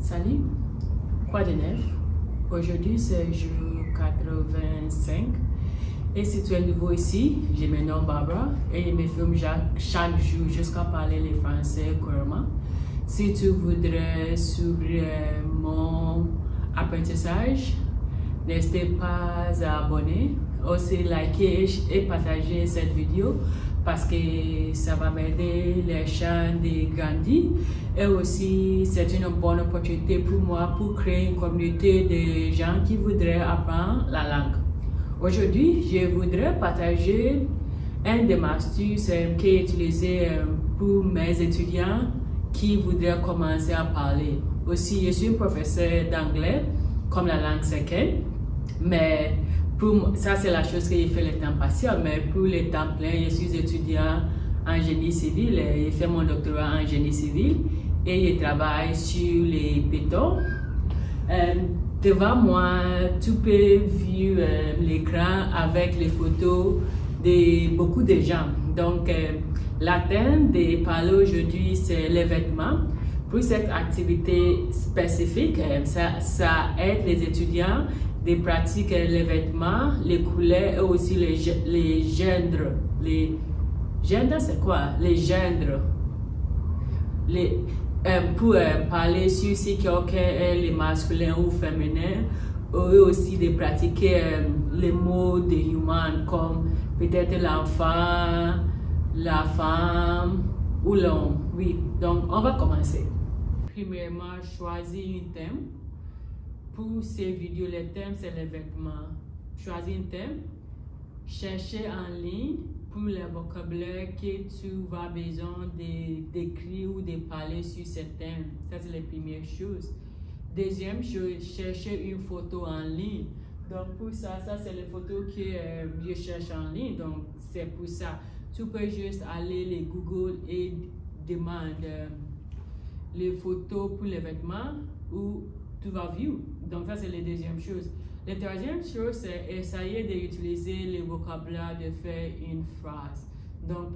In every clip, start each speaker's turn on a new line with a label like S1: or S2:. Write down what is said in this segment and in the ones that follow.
S1: Salut, quoi de neuf? Aujourd'hui c'est jour 85 et si tu es nouveau ici, je me nomme Barbara et je me filme chaque jour jusqu'à parler le français couramment. Si tu voudrais suivre mon apprentissage, n'hésitez pas à abonner, aussi liker et partager cette vidéo parce que ça va m'aider les chaînes de grandir et aussi c'est une bonne opportunité pour moi pour créer une communauté de gens qui voudraient apprendre la langue. Aujourd'hui, je voudrais partager un de mes astuces qui est utilisé pour mes étudiants qui voudraient commencer à parler. Aussi, je suis professeur d'anglais comme la langue seconde, mais ça c'est la chose que j'ai fait le temps passé, mais pour le temps plein, je suis étudiant en génie civil, j'ai fait mon doctorat en génie civil et je travaille sur les bétons. Devant moi, tu peux voir l'écran avec les photos de beaucoup de gens. Donc, la thème de parler aujourd'hui, c'est les vêtements. Pour cette activité spécifique, ça aide les étudiants de pratiquer les vêtements, les couleurs et aussi les gendres. Les gendres, c'est quoi? Les gendres. Pour parler sur si quelqu'un est le masculin ou féminin, et aussi de pratiquer les mots de humain comme peut-être l'enfant, la femme ou l'homme. Oui, donc on va commencer. Premièrement, choisir un thème. Pour ces vidéos, le thème c'est les vêtements. Choisis un thème, chercher en ligne pour le vocabulaire que tu vas besoin d'écrire ou de parler sur ce thème. Ça c'est la première chose. Deuxième chose, chercher une photo en ligne. Donc pour ça c'est les photos que je cherche en ligne. Donc c'est pour ça. Tu peux juste aller les Google et demander les photos pour les vêtements ou tu vas view. Donc ça c'est la deuxième chose. La troisième chose c'est essayer d'utiliser le vocabulaire de faire une phrase. Donc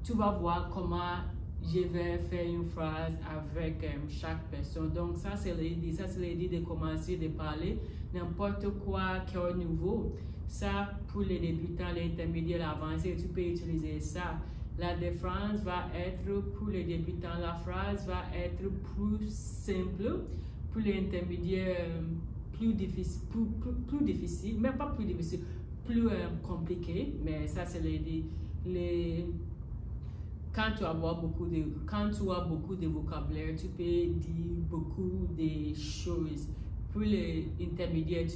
S1: tu vas voir comment je vais faire une phrase avec chaque personne. Donc ça c'est l'idée de commencer de parler n'importe quoi qui est nouveau. Ça pour les débutants, les intermédiaires, l'avancé, tu peux utiliser ça. La différence va être pour les débutants, la phrase va être plus simple, pour les intermédiaires plus difficile, mais pas plus difficile, plus compliqué. Mais ça c'est quand tu as beaucoup de vocabulaire, tu peux dire beaucoup de choses. Pour les intermédiaires,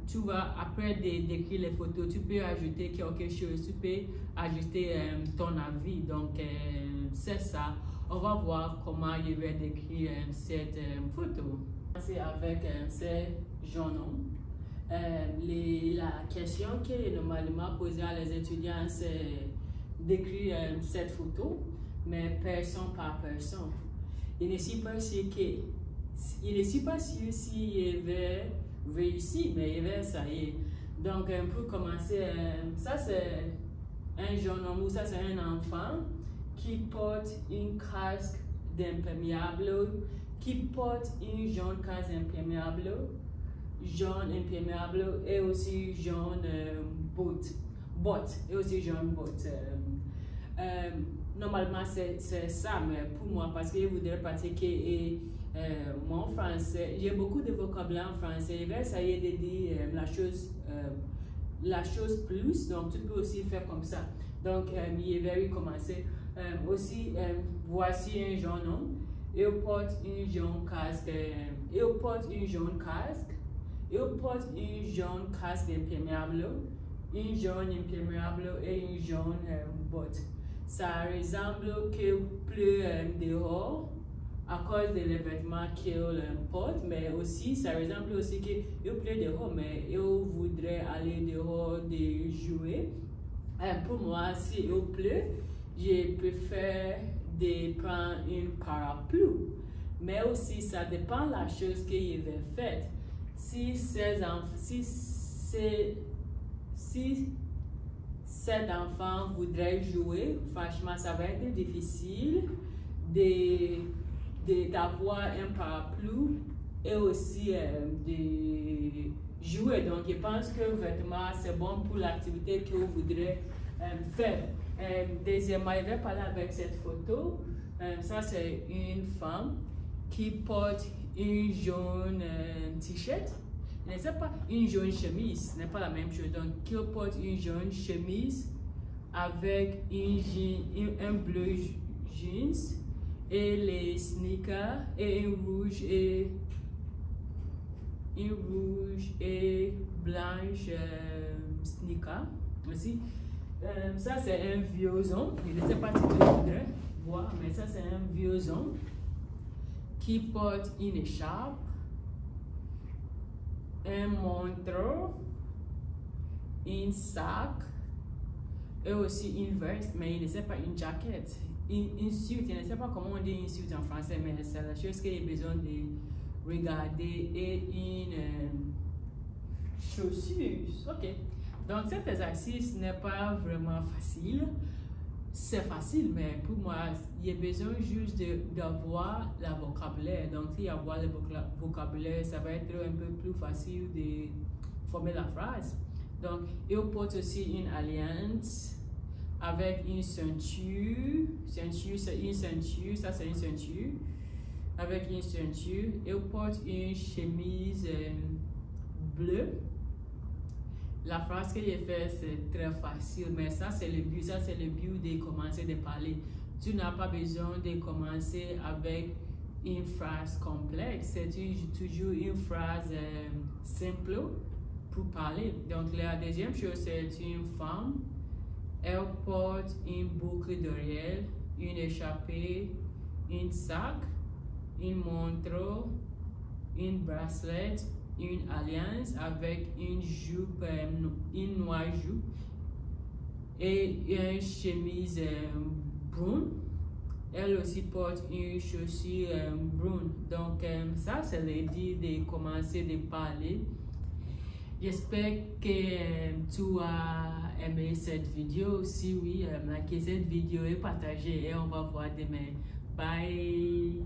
S1: tu vas, après d'écrire les photos, tu peux ajouter quelque chose, tu peux ajouter ton avis. Donc, c'est ça. On va voir comment je vais décrire cette photo. C'est avec ces jeunes hommes. La question qui est normalement posée à les étudiants, c'est d'écrire cette photo, mais personne par personne. Je ne suis pas sûr si je vais réussir, mais ça y est. Donc, pour commencer, ça c'est un jeune homme ou ça c'est un enfant qui porte une casque d'imperméable, qui porte une jaune casque imperméable, jaune imperméable et aussi jaune botte et aussi jaune botte. Normalement c'est ça, mais pour moi, parce que je voudrais pratiquer mon français, j'ai beaucoup de vocabulaire en français, je vais essayer de dire la chose plus, donc tu peux aussi faire comme ça. Donc je vais commencer. Aussi, voici un jeune homme, il porte une jaune casque, il porte une jaune casque, il porte une jaune casque imperméable, une jaune imperméable et une jaune botte. Ça ressemble que plus dehors à cause des vêtements qu'il porte, mais aussi ça ressemble aussi qu'il pleut dehors, mais il voudrait aller dehors de jouer. Pour moi, si il pleut, je préfère de prendre une parapluie, mais aussi ça dépend de la chose que je vais faire. Si cet enfant voudrait jouer, franchement, ça va être difficile d'avoir un parapluie et aussi de jouer. Donc, je pense que vraiment, c'est bon pour l'activité que vous voudrez faire. Deuxièmement, je vais parler avec cette photo. Ça, c'est une femme qui porte une jaune t-shirt. Ce n'est pas une jaune chemise, ce n'est pas la même chose. Donc, qui porte une jaune chemise avec un bleu jeans et les sneakers et un rouge et blanche sneaker aussi. Ça, c'est un vieux homme. Je ne sais pas si tu voudrais voir, mais ça, c'est un vieux homme qui porte une écharpe, un montre, un sac et aussi une veste, mais il ne sait pas une jaquette, une suit. Je ne sais pas comment on dit une suit en français, mais c'est la chose qu'il a besoin de regarder et une chaussure. Ok. Donc cet exercice n'est pas vraiment facile. C'est facile, mais pour moi, il y a besoin juste d'avoir le vocabulaire. Donc, si avoir le vocabulaire, ça va être un peu plus facile de former la phrase. Donc, il porte aussi une alliance avec une ceinture. Ceinture, c'est une ceinture. Ça, c'est une ceinture. Avec une ceinture. Il porte une chemise bleue. La phrase que j'ai faite, c'est très facile, mais ça, c'est le but. Ça, c'est le but de commencer de parler. Tu n'as pas besoin de commencer avec une phrase complexe. C'est toujours une phrase simple pour parler. Donc, la deuxième chose, c'est une femme. Elle porte une boucle d'oreille, une échappée, un sac, une montre, une bracelet, une alliance avec une jupe, une noire jupe et une chemise brune. Elle aussi porte une chaussure brune. Donc ça, c'est l'idée de commencer de parler. J'espère que tu as aimé cette vidéo. Si oui, likez cette vidéo et partagez et on va voir demain. Bye!